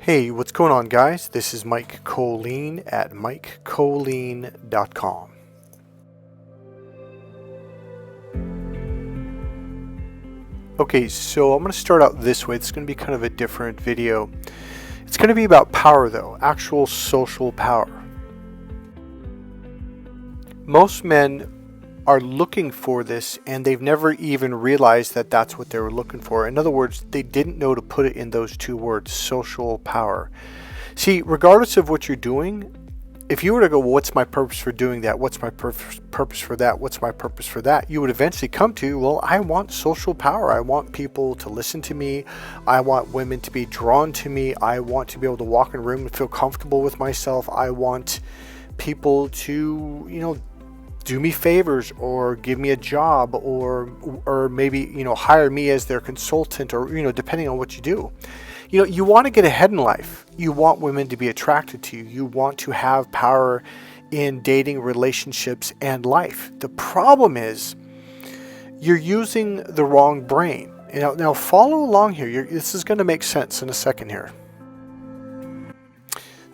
Hey, what's going on, guys? This is Mike Kollin at MikeKollin.com. Okay, so I'm going to start out this way. It's going to be kind of a different video. It's going to be about power, though, actual social power. Most men are looking for this, and they've never even realized that that's what they were looking for. In other words, they didn't know to put it in those two words, social power. See, regardless of what you're doing, if you were to go, well, what's my purpose for doing that? What's my purpose for that? What's my purpose for that? You would eventually come to, well, I want social power. I want people to listen to me. I want women to be drawn to me. I want to be able to walk in a room and feel comfortable with myself. I want people to, do me favors or give me a job or maybe, hire me as their consultant or, depending on what you do. You want to get ahead in life. You want women to be attracted to you. You want to have power in dating, relationships, and life. The problem is you're using the wrong brain. Now follow along here. This is going to make sense in a second here.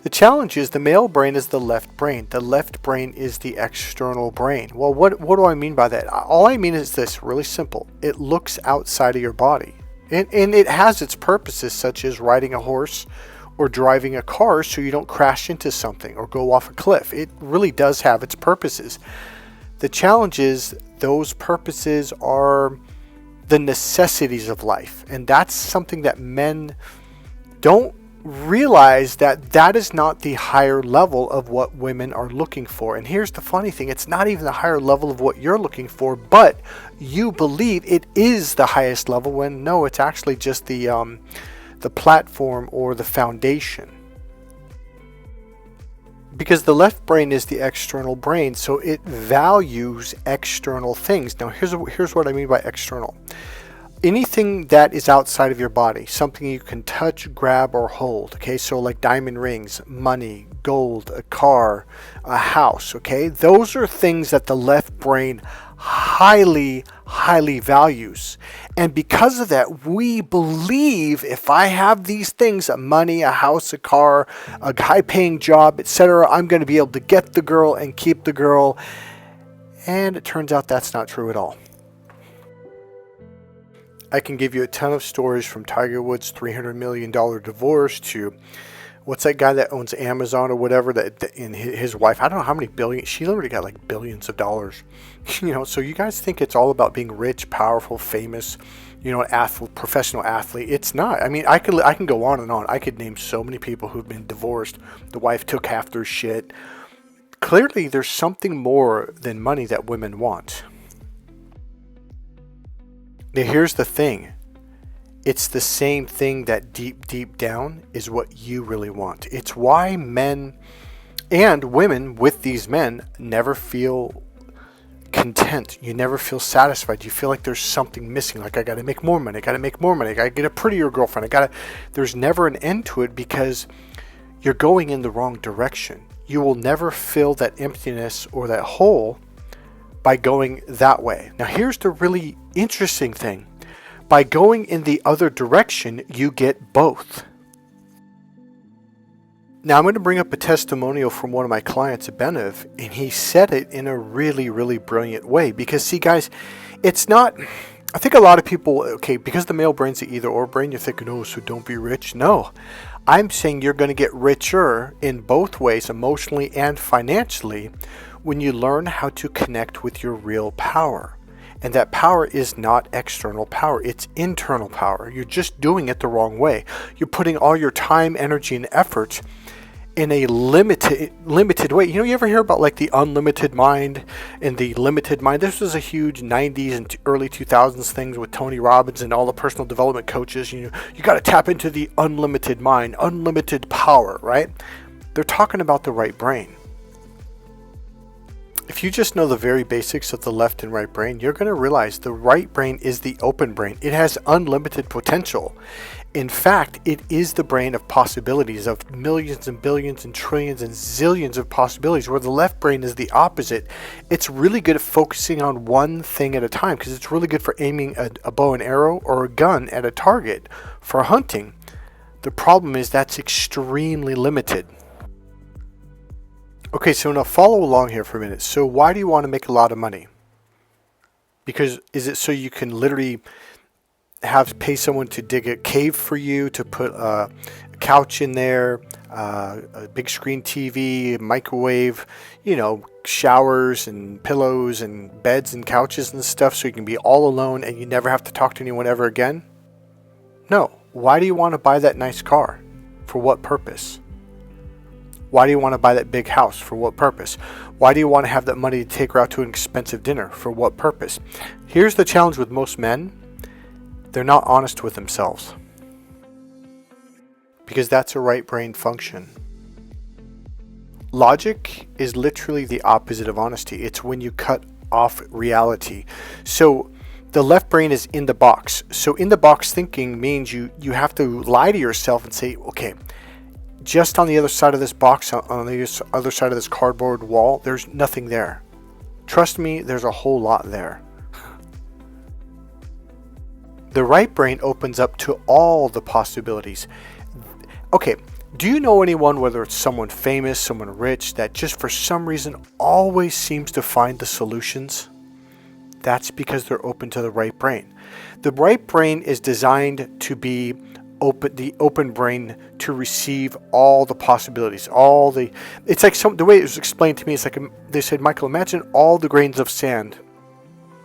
The challenge is the male brain is the left brain. The left brain is the external brain. Well, what do I mean by that? All I mean is this, really simple. It looks outside of your body. And it has its purposes, such as riding a horse or driving a car so you don't crash into something or go off a cliff. It really does have its purposes. The challenge is those purposes are the necessities of life. And that's something that men don't realize, that is not the higher level of what women are looking for. And here's the funny thing, it's not even the higher level of what you're looking for, but you believe it is the highest level when no, it's actually just the platform or the foundation. Because the left brain is the external brain, so it values external things. Now here's what I mean by external. Anything that is outside of your body, something you can touch, grab, or hold. Okay, so like diamond rings, money, gold, a car, a house. Okay, those are things that the left brain highly values. And because of that, we believe if I have these things, money, a house, a car, a high-paying job, etc., I'm going to be able to get the girl and keep the girl. And it turns out that's not true at all. I can give you a ton of stories from Tiger Woods' $300 million divorce to what's that guy that owns Amazon or whatever, and his wife, I don't know how many billion, she literally got like billions of dollars. So you guys think it's all about being rich, powerful, famous, athlete, professional athlete. It's not. I mean, I can go on and on. I could name so many people who've been divorced. The wife took half their shit. Clearly, there's something more than money that women want. Now here's the thing. It's the same thing that deep down is what you really want. It's why men and women with these men never feel content. You never feel satisfied. You feel like there's something missing. Like I got to make more money. I got to make more money. I got to get a prettier girlfriend. There's never an end to it because you're going in the wrong direction. You will never fill that emptiness or that hole by going that way. Now here's the really interesting thing. By going in the other direction, you get both. Now I'm going to bring up a testimonial from one of my clients at Benev, and he said it in a really brilliant way. Because see guys, it's not, I think a lot of people, okay, because the male brain's the either or brain, you're thinking, oh, so don't be rich. No, I'm saying you're going to get richer in both ways, emotionally and financially, when you learn how to connect with your real power. And that power is not external power, it's internal power. You're just doing it the wrong way. You're putting all your time, energy, and effort in a limited way. You ever hear about like the unlimited mind and the limited mind? This was a huge 90s and early 2000s things with Tony Robbins and all the personal development coaches. You got to tap into the unlimited mind, unlimited power, right? They're talking about the right brain. If you just know the very basics of the left and right brain, you're going to realize the right brain is the open brain. It has unlimited potential. In fact, it is the brain of possibilities, of millions and billions and trillions and zillions of possibilities, where the left brain is the opposite. It's really good at focusing on one thing at a time because it's really good for aiming a bow and arrow or a gun at a target for hunting. The problem is that's extremely limited. Okay, so now follow along here for a minute. So why do you want to make a lot of money? Because is it so you can literally pay someone to dig a cave for you, to put a couch in there, a big screen TV, microwave, showers and pillows and beds and couches and stuff, so you can be all alone and you never have to talk to anyone ever again? No. Why do you want to buy that nice car? For what purpose? Why do you want to buy that big house? For what purpose? Why do you want to have that money to take her out to an expensive dinner? For what purpose? Here's the challenge with most men. They're not honest with themselves. Because that's a right brain function. Logic is literally the opposite of honesty. It's when you cut off reality. So the left brain is in the box. So in the box thinking means you have to lie to yourself and say, okay, just on the other side of this box, on the other side of this cardboard wall, there's nothing there. Trust me, there's a whole lot there. The right brain opens up to all the possibilities. Okay, do you know anyone, whether it's someone famous, someone rich, that just for some reason always seems to find the solutions? That's because they're open to the right brain. The right brain is designed to be the open brain to receive all the possibilities, it's like the way it was explained to me, it's like they said, Michael, imagine all the grains of sand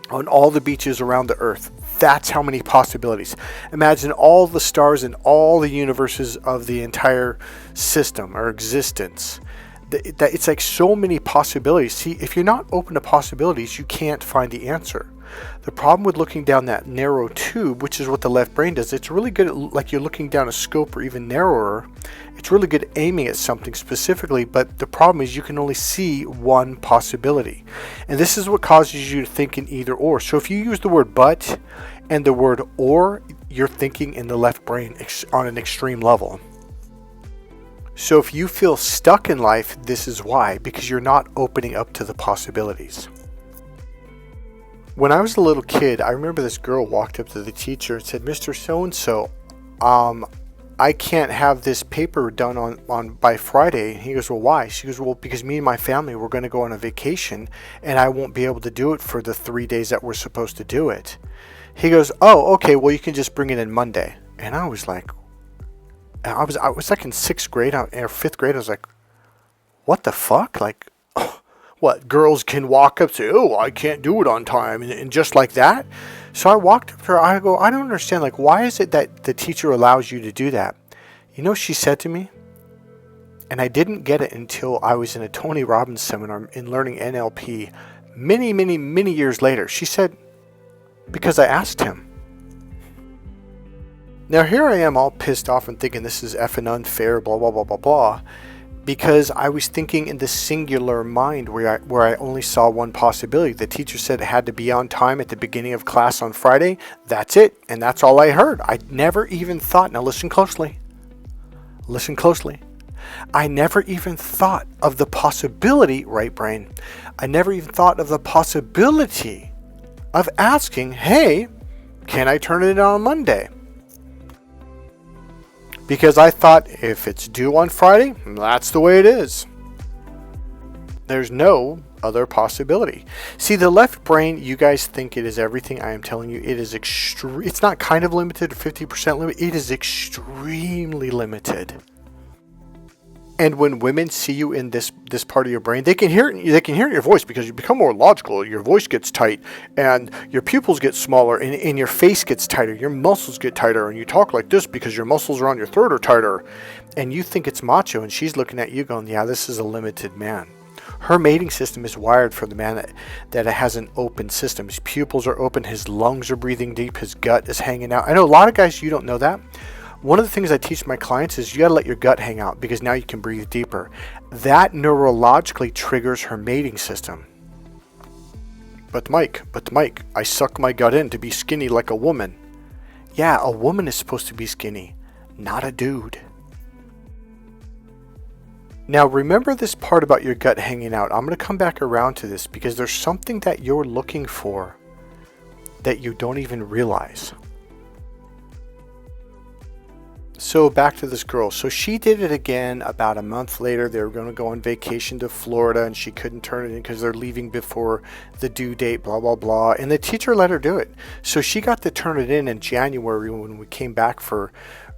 on all the beaches around the earth. That's how many possibilities. Imagine all the stars in all the universes of the entire system or existence. It's like so many possibilities. See, if you're not open to possibilities, you can't find the answer. The problem with looking down that narrow tube, which is what the left brain does, it's really good at, like you're looking down a scope or even narrower, it's really good at aiming at something specifically, but the problem is you can only see one possibility. And this is what causes you to think in either or. So if you use the word but and the word or, you're thinking in the left brain on an extreme level. So if you feel stuck in life, this is why, because you're not opening up to the possibilities. When I was a little kid, I remember this girl walked up to the teacher and said, Mr. So-and-so, I can't have this paper done on by Friday. And he goes, well, why? She goes, well, because me and my family, we're going to go on a vacation and I won't be able to do it for the 3 days that we're supposed to do it. He goes, oh, okay, well, you can just bring it in Monday. And I was like, I was like in 6th grade or 5th grade. I was like, what the fuck? Like, what, girls can walk up to, oh, I can't do it on time, and just like that? So I walked up to her, I go, I don't understand, like, why is it that the teacher allows you to do that? You know what she said to me? And I didn't get it until I was in a Tony Robbins seminar in learning NLP many, many, many years later. She said, because I asked him. Now here I am all pissed off and thinking this is effing unfair, blah, blah, blah, blah, blah. Because I was thinking in the singular mind where I only saw one possibility. The teacher said it had to be on time at the beginning of class on Friday. That's it. And that's all I heard. I never even thought. Now listen closely. Listen closely. I never even thought of the possibility, right brain. I never even thought of the possibility of asking, hey, can I turn it in on Monday? Because I thought if it's due on Friday, that's the way it is. There's no other possibility. See, the left brain, you guys think it is everything. I am telling you, it is it's not kind of limited, 50% limit. It is extremely limited. And when women see you in this part of your brain, they can hear it in your voice because you become more logical. Your voice gets tight and your pupils get smaller and your face gets tighter. Your muscles get tighter and you talk like this because your muscles around your throat are tighter. And you think it's macho and she's looking at you going, yeah, this is a limited man. Her mating system is wired for the man that has an open system. His pupils are open. His lungs are breathing deep. His gut is hanging out. I know a lot of guys, you don't know that. One of the things I teach my clients is you got to let your gut hang out because now you can breathe deeper. That neurologically triggers her mating system. But Mike, I suck my gut in to be skinny like a woman. Yeah, a woman is supposed to be skinny, not a dude. Now remember this part about your gut hanging out. I'm going to come back around to this because there's something that you're looking for that you don't even realize. So back to this girl. So she did it again about a month later. They were going to go on vacation to Florida and she couldn't turn it in because they're leaving before the due date, blah, blah, blah. And the teacher let her do it. So she got to turn it in January when we came back for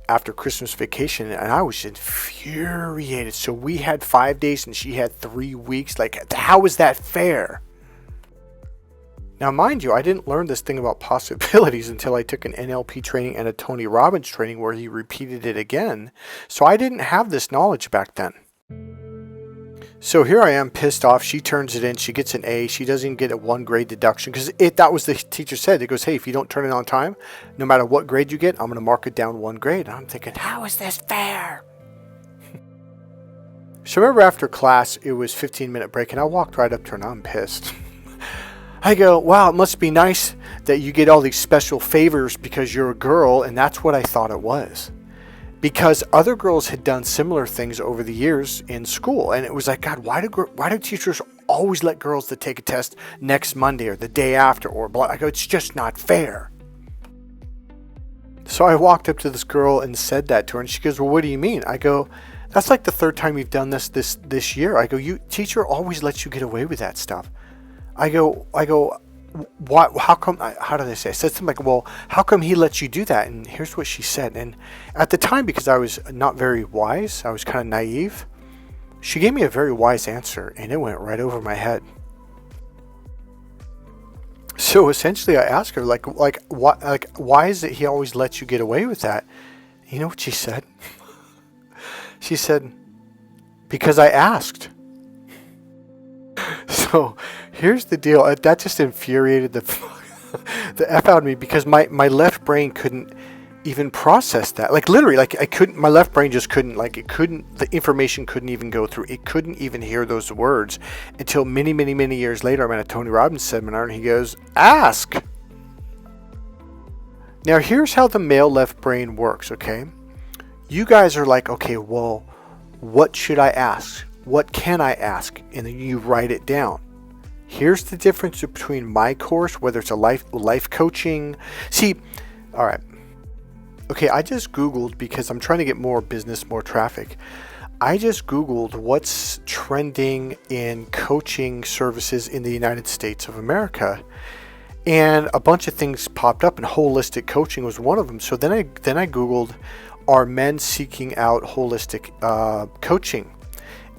after Christmas vacation. And I was infuriated. So we had 5 days and she had 3 weeks. Like, how is that fair? Now, mind you, I didn't learn this thing about possibilities until I took an NLP training and a Tony Robbins training where he repeated it again. So I didn't have this knowledge back then. So here I am pissed off. She turns it in. She gets an A. She doesn't even get a 1 grade deduction because that was the teacher said. It goes, hey, if you don't turn it on time, no matter what grade you get, I'm going to mark it down 1 grade. And I'm thinking, how is this fair? So remember after class, it was 15-minute break and I walked right up to her and I'm pissed. I go, wow, it must be nice that you get all these special favors because you're a girl, and that's what I thought it was. Because other girls had done similar things over the years in school, and it was like, God, why do teachers always let girls that take a test next Monday or the day after or blah? I go, it's just not fair. So I walked up to this girl and said that to her, and she goes, well, what do you mean? I go, that's like the 3rd time you've done this year. I go, teacher always lets you get away with that stuff. I go, what, how come, how did I say? I said something like, well, how come he lets you do that? And here's what she said. And at the time, because I was not very wise, I was kind of naive, she gave me a very wise answer and it went right over my head. So essentially I asked her, why is it he always lets you get away with that? You know what she said? She said, because I asked. So here's the deal. That just infuriated the F out of me because my left brain couldn't even process that. Like literally, my left brain just couldn't, the information couldn't even go through. It couldn't even hear those words until many, many, many years later. I'm at a Tony Robbins seminar and he goes, ask. Now here's how the male left brain works, okay? You guys are like, okay, well, what should I ask? What can I ask? And then you write it down. Here's the difference between my course, whether it's a life coaching. See, all right. Okay, I just Googled because I'm trying to get more business, more traffic. I just Googled what's trending in coaching services in the United States of America. And a bunch of things popped up and holistic coaching was one of them. So then I Googled, are men seeking out holistic coaching?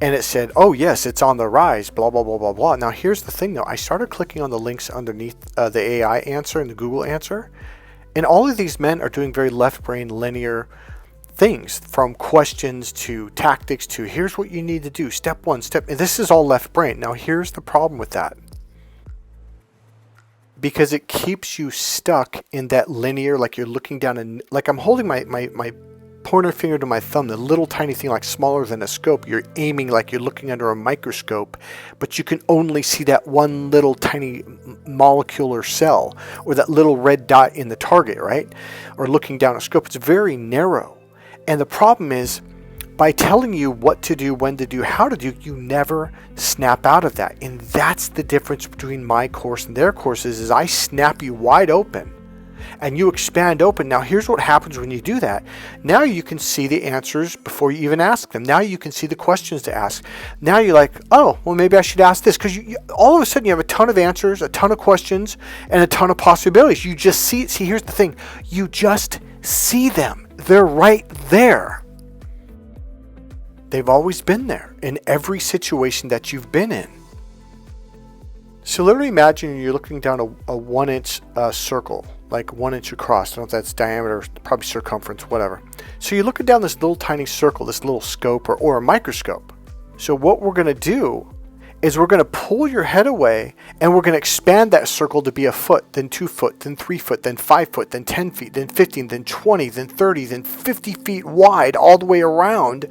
And it said, oh, yes, it's on the rise, blah, blah, blah, blah, blah. Now, here's the thing, though. I started clicking on the links underneath the AI answer and the Google answer. And all of these men are doing very left brain linear things, from questions to tactics to here's what you need to do. Step 1, and this is all left brain. Now, here's the problem with that. Because it keeps you stuck in that linear, like you're looking down and like I'm holding my pointer finger to my thumb, the little tiny thing like smaller than a scope. You're aiming like you're looking under a microscope, but you can only see that one little tiny molecule or cell or that little red dot in the target, right? Or looking down a scope. It's very narrow. And the problem is, by telling you what to do, when to do, how to do, you never snap out of that. And that's the difference between my course and their courses, is I snap you wide open and you expand open. Now, here's what happens when you do that. Now you can see the answers before you even ask them. Now you can see the questions to ask. Now you're like, oh, well, maybe I should ask this. Because all of a sudden you have a ton of answers, a ton of questions, and a ton of possibilities. You just see, here's the thing. You just see them. They're right there. They've always been there in every situation that you've been in. So literally imagine you're looking down a 1-inch circle, like 1 inch across. I don't know if that's diameter, probably circumference, whatever. So you're looking down this little tiny circle, this little scope or a microscope. So what we're going to do is we're going to pull your head away and we're going to expand that circle to be a foot, then 2 foot, then 3 foot, then 5 foot, then 10 feet, then 15, then 20, then 30, then 50 feet wide all the way around.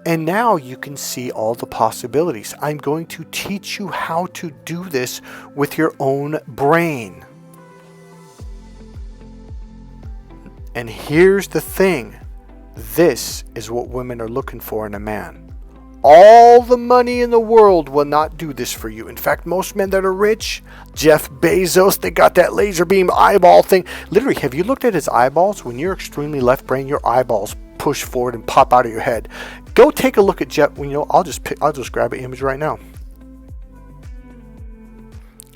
And now you can see all the possibilities. I'm going to teach you how to do this with your own brain. And here's the thing. This is what women are looking for in a man. All the money in the world will not do this for you. In fact, most men that are rich, Jeff Bezos, they got that laser beam eyeball thing. Literally, have you looked at his eyeballs? When you're extremely left brain, your eyeballs push forward and pop out of your head. Go take a look at Jeff. I'll just grab an image right now.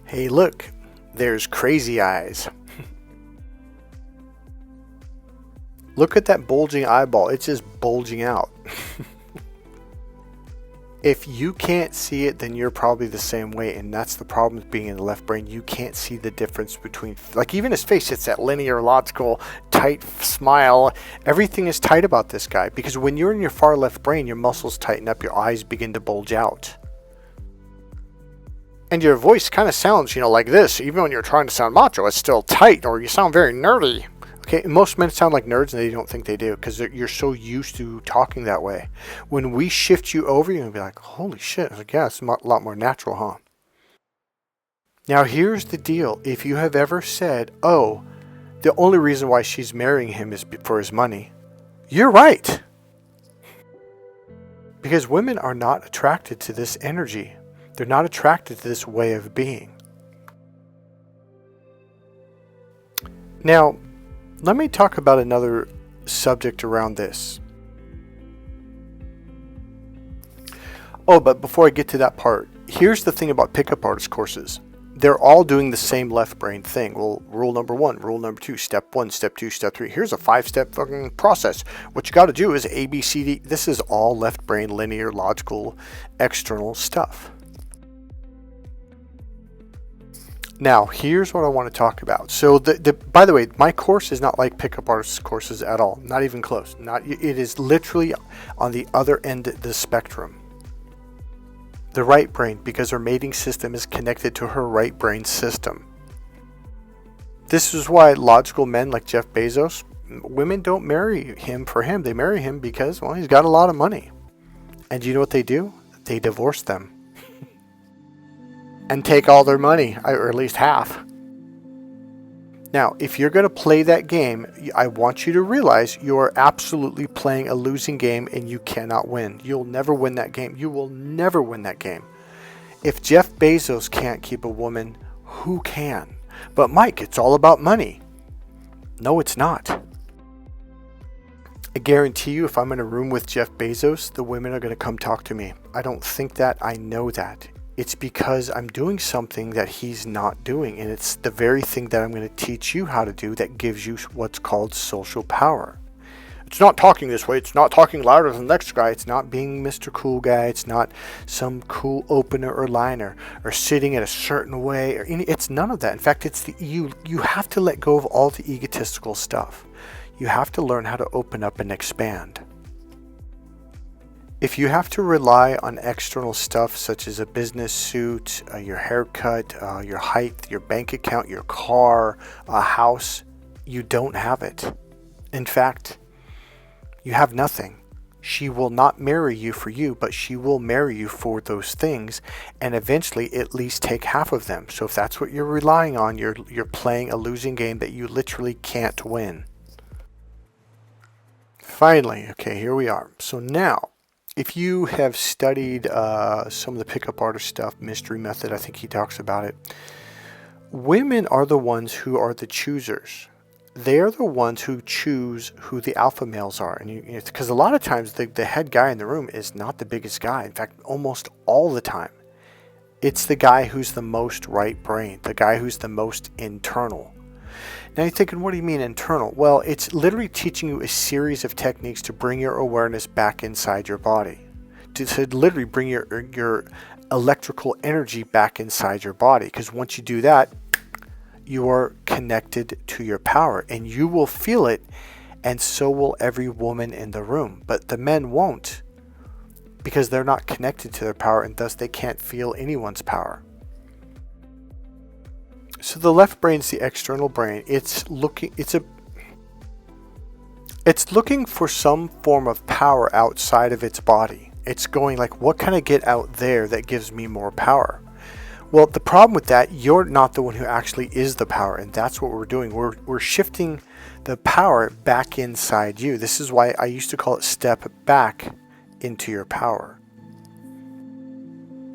Hey, look, there's crazy eyes. Look at that bulging eyeball. It's just bulging out. If you can't see it, then you're probably the same way, and that's the problem with being in the left brain. You can't see the difference between, like, even his face, it's that linear, logical, tight smile. Everything is tight about this guy, because when you're in your far left brain, your muscles tighten up, your eyes begin to bulge out. And your voice kind of sounds, like this. Even when you're trying to sound macho, it's still tight, or you sound very nerdy. Okay, most men sound like nerds, and they don't think they do, because you're so used to talking that way. When we shift you over, you're going to be like, holy shit. Yeah, it's a lot more natural, huh? Now, here's the deal. If you have ever said, oh, the only reason why she's marrying him is for his money, you're right. Because women are not attracted to this energy. They're not attracted to this way of being. Now, let me talk about another subject around this. Oh, but before I get to that part, here's the thing about pickup artist courses. They're all doing the same left brain thing. Well, rule number 1, rule number 2, step 1, step 2, step 3. Here's a 5-step fucking process. What you got to do is A, B, C, D. This is all left brain, linear, logical, external stuff. Now, here's what I want to talk about. So, by the way, my course is not like pickup artist courses at all. Not even close. It is literally on the other end of the spectrum. The right brain, because her mating system is connected to her right brain system. This is why logical men like Jeff Bezos, women don't marry him for him. They marry him because, well, he's got a lot of money. And you know what they do? They divorce them. And take all their money, or at least half. Now, if you're going to play that game, I want you to realize you are absolutely playing a losing game and you cannot win. You'll never win that game. You will never win that game. If Jeff Bezos can't keep a woman, who can? But Mike, it's all about money. No, it's not. I guarantee you, if I'm in a room with Jeff Bezos, the women are going to come talk to me. I don't think that. I know that. It's because I'm doing something that he's not doing. And it's the very thing that I'm going to teach you how to do that gives you what's called social power. It's not talking this way. It's not talking louder than the next guy. It's not being Mr. Cool Guy. It's not some cool opener or liner or sitting in a certain way. It's none of that. In fact, it's you have to let go of all the egotistical stuff. You have to learn how to open up and expand. If you have to rely on external stuff such as a business suit, your haircut, your height, your bank account, your car, a house, you don't have it. In fact, you have nothing. She will not marry you for you, but she will marry you for those things and eventually at least take half of them. So if that's what you're relying on, you're playing a losing game that you literally can't win. Finally, okay, here we are. So now, if you have studied some of the pickup artist stuff, Mystery Method, I think he talks about it. Women are the ones who are the choosers. They are the ones who choose who the alpha males are. And because a lot of times the head guy in the room is not the biggest guy. In fact, almost all the time, it's the guy who's the most right brain, the guy who's the most internal. Now you're thinking, what do you mean internal? Well, it's literally teaching you a series of techniques to bring your awareness back inside your body. To literally bring your electrical energy back inside your body. Because once you do that, you are connected to your power. And you will feel it, and so will every woman in the room. But the men won't. Because they're not connected to their power, and thus they can't feel anyone's power. So the left brain is the external brain. It's looking for some form of power outside of its body. It's going like, what can I get out there that gives me more power? Well, the problem with that, you're not the one who actually is the power, and that's what we're doing. We're shifting the power back inside you. This is why I used to call it step back into your power.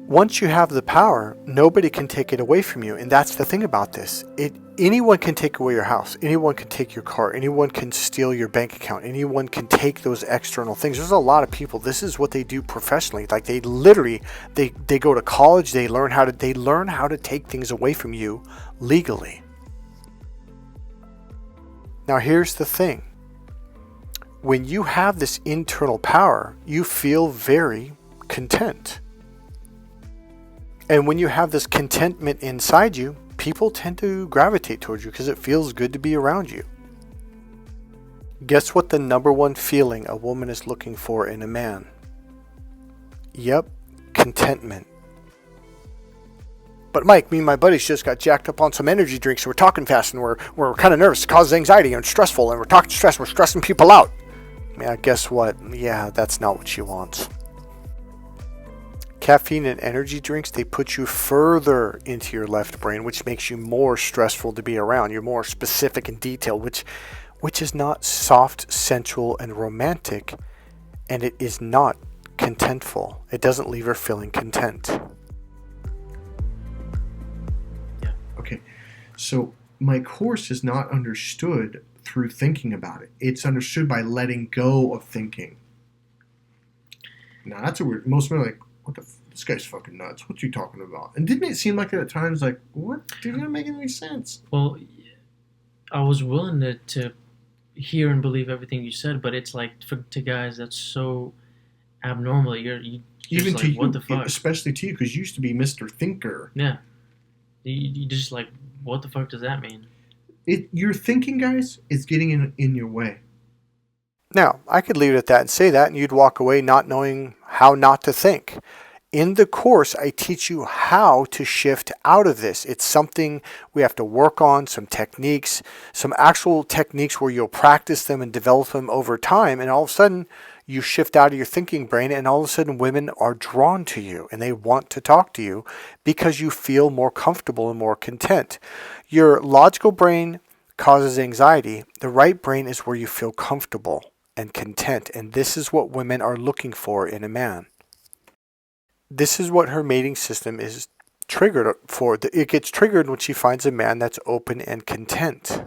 Once you have the power, nobody can take it away from you. And that's the thing about this. Anyone can take away your house. Anyone can take your car. Anyone can steal your bank account. Anyone can take those external things. There's a lot of people. This is what they do professionally. Like they literally, they go to college. They learn how to take things away from you legally. Now here's the thing. When you have this internal power, you feel very content. And when you have this contentment inside you, people tend to gravitate towards you because it feels good to be around you. Guess what the number one feeling a woman is looking for in a man? Yep, contentment. But Mike, me and my buddies just got jacked up on some energy drinks, and we're talking fast, and we're kind of nervous. It causes anxiety, and it's stressful, and we're talking stress. We're stressing people out. Yeah, guess what? Yeah, that's not what she wants. Caffeine and energy drinks, they put you further into your left brain, which makes you more stressful to be around. You're more specific and detailed, which is not soft, sensual, and romantic, and it is not contentful. It doesn't leave her feeling content. Yeah. Okay. So my course is not understood through thinking about it. It's understood by letting go of thinking. Now that's a weird. Most men are like, what the this guy's fucking nuts. What you talking about? And didn't it seem like that at times, like, what? Dude, not making any sense. Well, I was willing to hear and believe everything you said, but it's like to guys that's so abnormal. You even just to like, you, what the fuck? Especially to you, because you used to be Mr. Thinker. Yeah, you just like, what the fuck does that mean? Your thinking, guys, is getting in your way. Now, I could leave it at that and say that, and you'd walk away not knowing how not to think. In the course, I teach you how to shift out of this. It's something we have to work on, some techniques, some actual techniques where you'll practice them and develop them over time, and all of a sudden, you shift out of your thinking brain, and all of a sudden, women are drawn to you, and they want to talk to you because you feel more comfortable and more content. Your logical brain causes anxiety. The right brain is where you feel comfortable and content, and this is what women are looking for in a man. This is what her mating system is triggered for. It gets triggered when she finds a man that's open and content.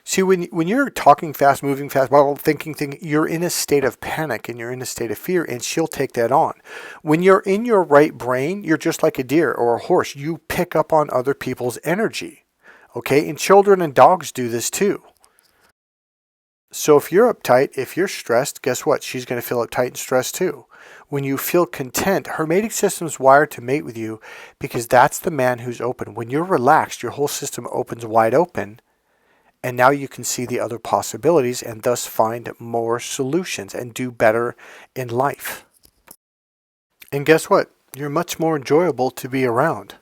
See, when you're talking fast, moving fast, thinking, you're in a state of panic and you're in a state of fear, and she'll take that on. When you're in your right brain, you're just like a deer or a horse. You pick up on other people's energy. Okay? And children and dogs do this too. So if you're uptight, if you're stressed, guess what? She's going to feel uptight and stressed too. When you feel content, her mating system is wired to mate with you because that's the man who's open. When you're relaxed, your whole system opens wide open, and now you can see the other possibilities and thus find more solutions and do better in life. And guess what? You're much more enjoyable to be around.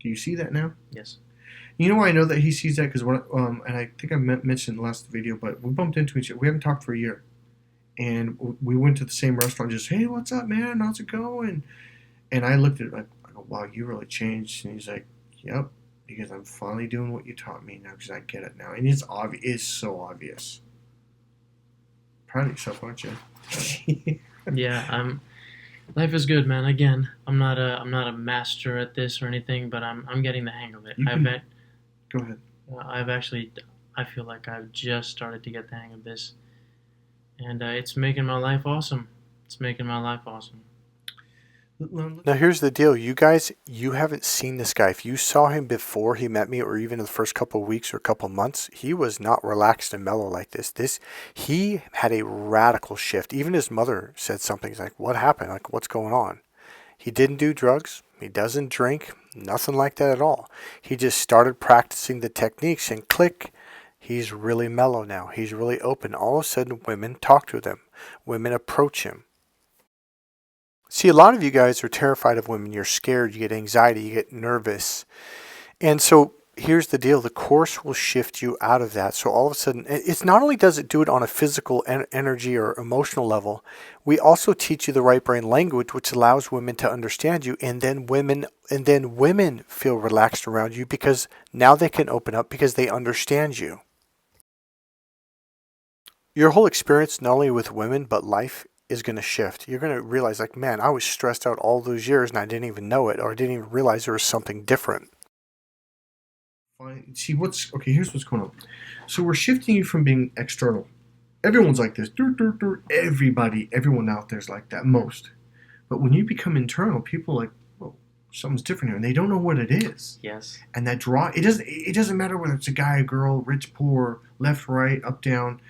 Do you see that now? Yes. You know why I know that he sees that? Because and I think I mentioned in the last video, but we bumped into each other. We haven't talked for a year. And we went to the same restaurant, just, hey, what's up, man? How's it going? And I looked at it like, I go, wow, you really changed. And he's like, yep, because I'm finally doing what you taught me now because I get it now. And it's obvious. It's so obvious. Proud of yourself, aren't you? Yeah, life is good, man. Again, I'm not a master at this or anything, but I'm getting the hang of it. Go ahead. I feel like I've just started to get the hang of this, and it's making my life awesome. It's making my life awesome. Now here's the deal, you guys, you haven't seen this guy. If you saw him before he met me, or even in the first couple of weeks or couple of months, he was not relaxed and mellow like this. He had a radical shift. Even his mother said something. He's like, what happened? Like, what's going on? He didn't do drugs. He doesn't drink. Nothing like that at all. He just started practicing the techniques, and click, he's really mellow now. He's really open. All of a sudden, women talk to him. Women approach him. See, a lot of you guys are terrified of women. You're scared. You get anxiety. You get nervous. And so here's the deal. The course will shift you out of that. So all of a sudden, it's not only does it do it on a physical energy or emotional level, we also teach you the right brain language, which allows women to understand you. And then women feel relaxed around you because now they can open up because they understand you. Your whole experience, not only with women, but life, is going to shift. You're going to realize, like, man, I was stressed out all those years and I didn't even know it, or I didn't even realize there was something different. See, here's what's going on. So we're shifting you from being external. Everyone's like this. Everyone out there's like that, most. But when you become internal, people are like, whoa, something's different here. And they don't know what it is. Yes. And that it doesn't matter whether it's a guy, a girl, rich, poor, left, right, up, down.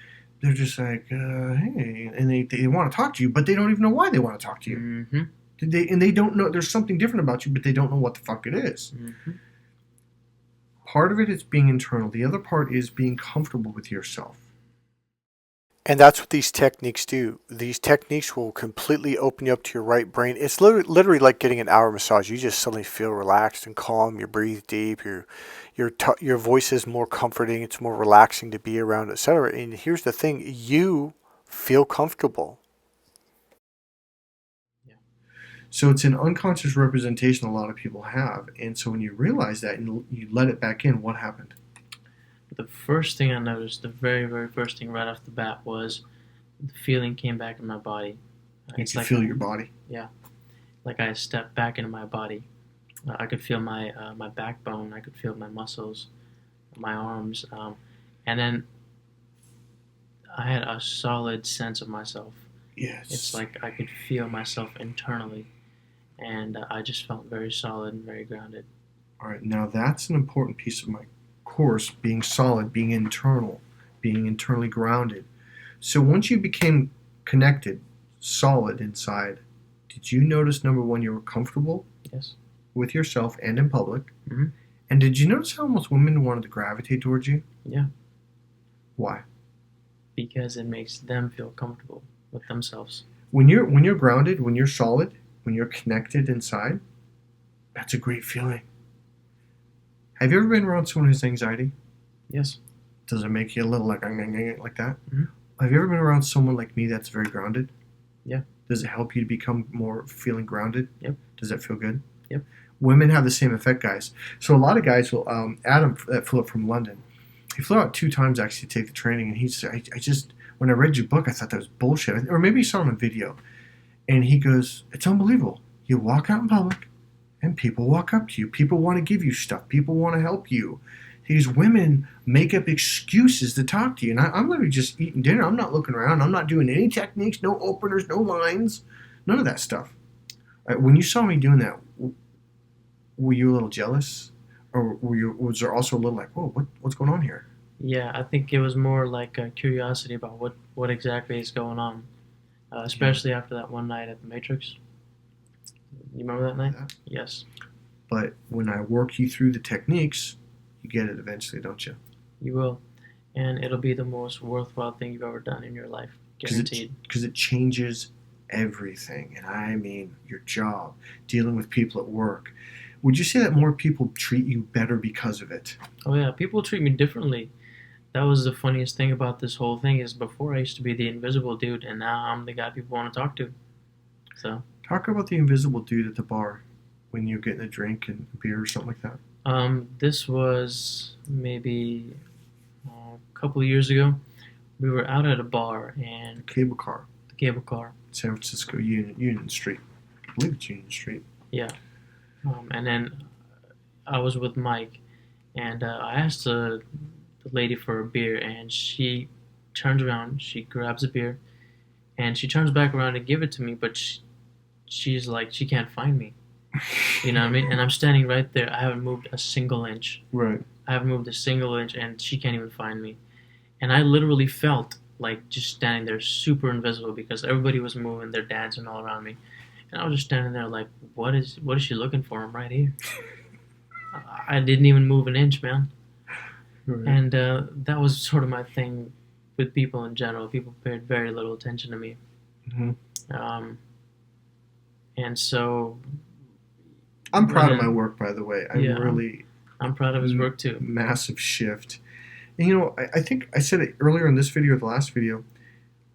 They're just like, hey. And they want to talk to you, but they don't even know why they want to talk to you. Mm-hmm. They don't know, there's something different about you, but they don't know what the fuck it is. Mm-hmm. Part of it is being internal. The other part is being comfortable with yourself. And that's what these techniques do. These techniques will completely open you up to your right brain. It's literally like getting an hour massage. You just suddenly feel relaxed and calm. You breathe deep. Your voice is more comforting. It's more relaxing to be around, etc. And here's the thing: you feel comfortable. Yeah. So it's an unconscious representation a lot of people have. And so when you realize that and you let it back in, what happened? The first thing I noticed, the very, very first thing right off the bat, was the feeling came back in my body. You can feel your body. Yeah, like I stepped back into my body. I could feel my backbone. I could feel my muscles, my arms, and then I had a solid sense of myself. Yes. It's like I could feel myself internally, and I just felt very solid and very grounded. All right, now that's an important piece of my course, being solid, being internal, being internally grounded. So once you became connected, solid inside, did you notice, number one, you were comfortable? Yes. With yourself and in public? Mm-hmm. And did you notice how most women wanted to gravitate towards you? Yeah. Why? Because it makes them feel comfortable with themselves. When you're grounded, when you're solid, when you're connected inside, that's a great feeling. Have you ever been around someone who has anxiety? Yes. Does it make you a little like that? Mm-hmm. Have you ever been around someone like me that's very grounded? Yeah. Does it help you to become more feeling grounded? Yep. Does that feel good? Yep. Women have the same effect, guys. So a lot of guys will. Adam that flew up from London. He flew out 2 times actually to take the training, and he said, I just when I read your book, I thought that was bullshit, or maybe he saw it on a video, and he goes, it's unbelievable. You walk out in public, and people walk up to you. People want to give you stuff. People want to help you. These women make up excuses to talk to you. And I'm literally just eating dinner. I'm not looking around. I'm not doing any techniques, no openers, no lines, none of that stuff. When you saw me doing that, were you a little jealous? Or was there also a little like, whoa, what's going on here? Yeah, I think it was more like a curiosity about what exactly is going on, especially after that one night at the Matrix. You remember that night? Yeah. Yes. But when I work you through the techniques, you get it eventually, don't you? You will. And it'll be the most worthwhile thing you've ever done in your life. Guaranteed. Because it changes everything. And I mean your job, dealing with people at work. Would you say that more people treat you better because of it? Oh yeah, people treat me differently. That was the funniest thing about this whole thing is before I used to be the invisible dude, and now I'm the guy people want to talk to. So talk about the invisible dude at the bar when you're getting a drink and beer or something like that. This was maybe a couple of years ago. We were out at a bar and the cable car. San Francisco Union Street. I believe it's Union Street. Yeah. And then I was with Mike, and I asked the lady for a beer, and she turns around, she grabs a beer, and she turns back around to give it to me, but she's like, she can't find me. You know what I mean? And I'm standing right there. I haven't moved a single inch. Right. I haven't moved a single inch, and she can't even find me. And I literally felt like just standing there super invisible because everybody was moving, they're dancing all around me. And I was just standing there like, what is she looking for? I'm right here. I didn't even move an inch, man. Right. And that was sort of my thing with people in general. People paid very little attention to me. Mm-hmm. And so... I'm proud of my work, by the way. I'm proud of his work, too. Massive shift. And, you know, I think I said it earlier in this video or the last video,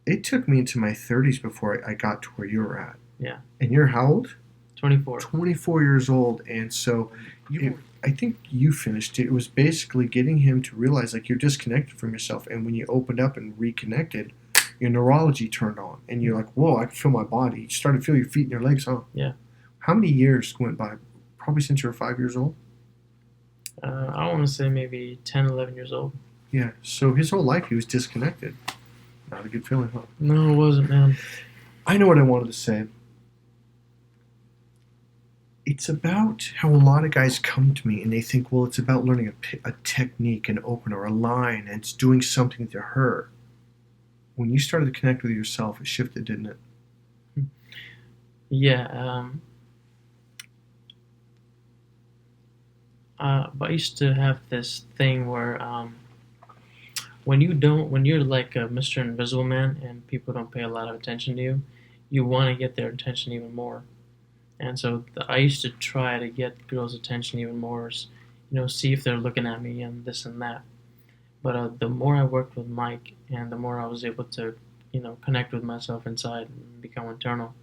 it took me into my 30s before I got to where you were at. Yeah. And you're how old? 24. 24 years old. And so I think you finished it. It was basically getting him to realize like you're disconnected from yourself. And when you opened up and reconnected, your neurology turned on, and you're like, whoa, I can feel my body. You started to feel your feet and your legs, huh? Yeah. How many years went by? Probably since you were 5 years old? I want to say maybe 10, 11 years old. Yeah, so his whole life he was disconnected. Not a good feeling, huh? No, it wasn't, man. I know what I wanted to say. It's about how a lot of guys come to me and they think, well, it's about learning a technique, an opener, a line, and it's doing something to her. When you started to connect with yourself, it shifted, didn't it? Yeah. But I used to have this thing where when you're like a Mr. Invisible Man and people don't pay a lot of attention to you, you want to get their attention even more. And so I used to try to get girls' attention even more, see if they're looking at me and this and that. But the more I worked with Mike and the more I was able to, connect with myself inside and become internal,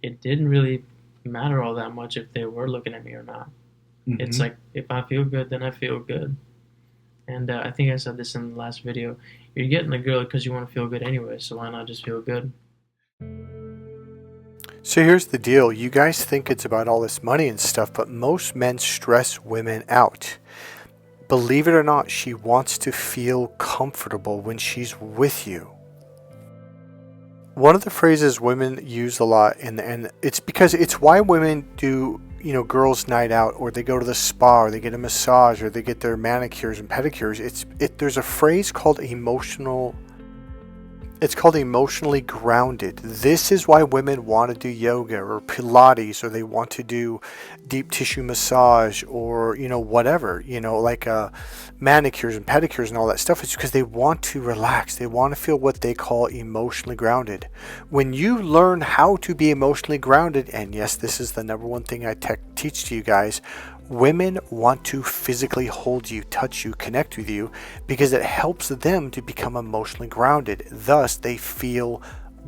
it didn't really matter all that much if they were looking at me or not. Mm-hmm. It's like, if I feel good, then I feel good. And I think I said this in the last video. You're getting a girl because you want to feel good anyway, so why not just feel good? So here's the deal. You guys think it's about all this money and stuff, but most men stress women out. Believe it or not, she wants to feel comfortable when she's with you. One of the phrases women use a lot, and it's because it's why women do, girls' night out, or they go to the spa, or they get a massage, or they get their manicures and pedicures. There's a phrase called it's called emotionally grounded. This is why women want to do yoga or Pilates, or they want to do deep tissue massage, or whatever, like manicures and pedicures and all that stuff. It's because they want to relax. They want to feel what they call emotionally grounded. When you learn how to be emotionally grounded, and yes, this is the number one thing I teach to you guys, women want to physically hold you, touch you, connect with you, because it helps them to become emotionally grounded. Thus, they feel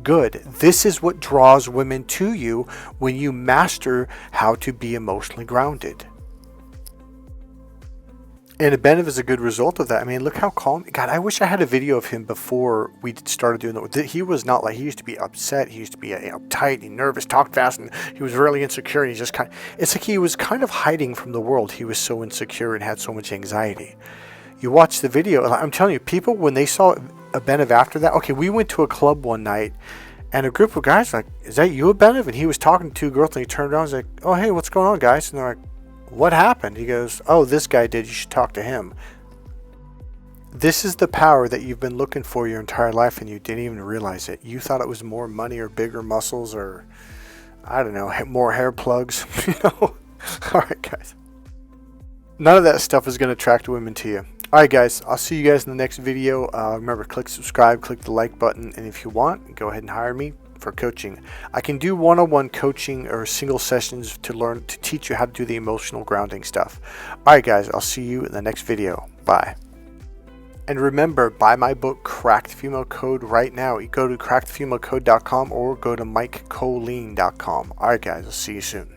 good. This is what draws women to you when you master how to be emotionally grounded. And Abenev is a good result of that. I mean, look how calm. God, I wish I had a video of him before we started doing that. He was not like, he used to be upset. He used to be uptight and nervous, talked fast, and he was really insecure. And he just it's like he was kind of hiding from the world. He was so insecure and had so much anxiety. You watch the video, I'm telling you, people, when they saw Abenev after that, okay, we went to a club one night, and a group of guys were like, is that you, Abenev? And he was talking to two girls, and he turned around and was like, oh, hey, what's going on, guys? And they're like, what happened? He goes, oh, this guy did. You should talk to him. This is the power that you've been looking for your entire life, and you didn't even realize it. You thought it was more money or bigger muscles or, I don't know, more hair plugs. All right, guys. None of that stuff is going to attract women to you. All right, guys. I'll see you guys in the next video. Remember, click subscribe, click the like button, and if you want, go ahead and hire me for coaching. I can do one-on-one coaching or single sessions to teach you how to do the emotional grounding stuff. All right, guys, I'll see you in the next video. Bye. And remember, buy my book, Crack the Female Code, right now. You go to crackthefemalecode.com or go to mikekollin.com. All right, guys, I'll see you soon.